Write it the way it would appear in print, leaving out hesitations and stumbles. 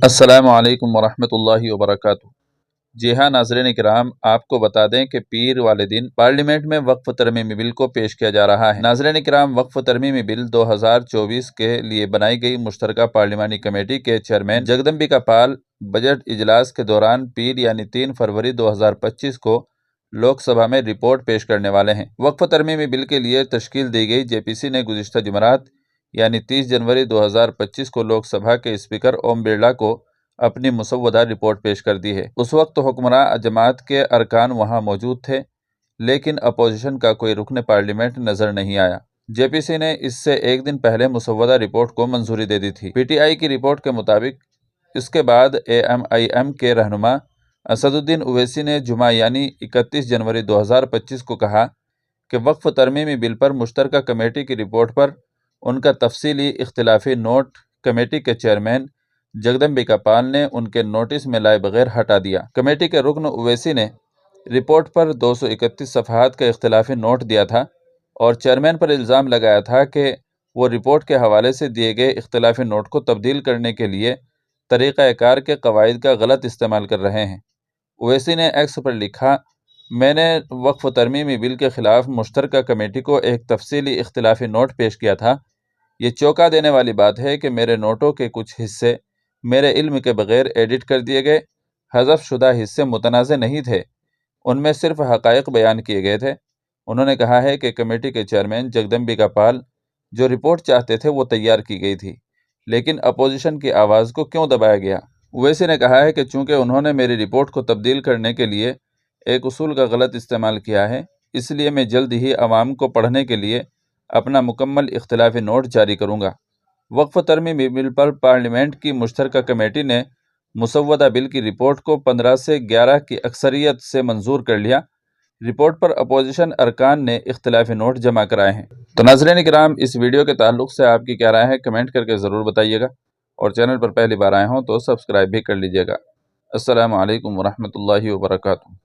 السلام علیکم ورحمۃ اللہ وبرکاتہ۔ جی ہاں ناظرین کرام، آپ کو بتا دیں کہ پیر والے دن پارلیمنٹ میں وقف ترمیمی بل کو پیش کیا جا رہا ہے۔ ناظرین کرام، وقف ترمیمی بل 2024 کے لیے بنائی گئی مشترکہ پارلیمانی کمیٹی کے چیئرمین جگدمبکا پال بجٹ اجلاس کے دوران پیر یعنی 3 فروری 2025 کو لوک سبھا میں رپورٹ پیش کرنے والے ہیں۔ وقف ترمیمی بل کے لیے تشکیل دی گئی جے پی سی نے گزشتہ جمعرات یعنی 30 جنوری 2025 کو لوک سبھا کے اسپیکر اوم برلا کو اپنی مسودہ رپورٹ پیش کر دی ہے۔ اس وقت حکمراں جماعت کے ارکان وہاں موجود تھے، لیکن اپوزیشن کا کوئی رکن پارلیمنٹ نظر نہیں آیا۔ جے پی سی نے اس سے ایک دن پہلے مسودہ رپورٹ کو منظوری دے دی تھی۔ پی ٹی آئی کی رپورٹ کے مطابق اس کے بعد اے ایم آئی ایم کے رہنما اسد الدین اویسی نے جمعہ یعنی 31 جنوری 2025 کو کہا کہ وقف ترمیمی بل پر مشترکہ کمیٹی کی رپورٹ پر ان کا تفصیلی اختلافی نوٹ کمیٹی کے چیئرمین جگدمبکا پال نے ان کے نوٹس میں لائے بغیر ہٹا دیا۔ کمیٹی کے رکن اویسی نے رپورٹ پر 231 صفحات کا اختلافی نوٹ دیا تھا اور چیئرمین پر الزام لگایا تھا کہ وہ رپورٹ کے حوالے سے دیے گئے اختلافی نوٹ کو تبدیل کرنے کے لیے طریقہ کار کے قواعد کا غلط استعمال کر رہے ہیں۔ اویسی نے ایکس پر لکھا، میں نے وقف ترمیمی بل کے خلاف مشترکہ کمیٹی کو ایک تفصیلی اختلافی نوٹ پیش کیا تھا۔ یہ چونکا دینے والی بات ہے کہ میرے نوٹوں کے کچھ حصے میرے علم کے بغیر ایڈٹ کر دیے گئے۔ حذف شدہ حصے متنازع نہیں تھے، ان میں صرف حقائق بیان کیے گئے تھے۔ انہوں نے کہا ہے کہ کمیٹی کے چیئرمین جگدمبکا پال جو رپورٹ چاہتے تھے وہ تیار کی گئی تھی، لیکن اپوزیشن کی آواز کو کیوں دبایا گیا؟ اویسی نے کہا ہے کہ چونکہ انہوں نے میری رپورٹ کو تبدیل کرنے کے لیے ایک اصول کا غلط استعمال کیا ہے، اس لیے میں جلد ہی عوام کو پڑھنے کے لیے اپنا مکمل اختلافی نوٹ جاری کروں گا۔ وقف ترمیمی بل پر پارلیمنٹ کی مشترکہ کمیٹی نے مسودہ بل کی رپورٹ کو 15 سے 11 کی اکثریت سے منظور کر لیا۔ رپورٹ پر اپوزیشن ارکان نے اختلافی نوٹ جمع کرائے ہیں۔ تو ناظرین کرام، اس ویڈیو کے تعلق سے آپ کی کیا رائے ہے کمنٹ کر کے ضرور بتائیے گا، اور چینل پر پہلی بار آئے ہوں تو سبسکرائب بھی کر لیجیے گا۔ السلام علیکم ورحمۃ اللہ وبرکاتہ۔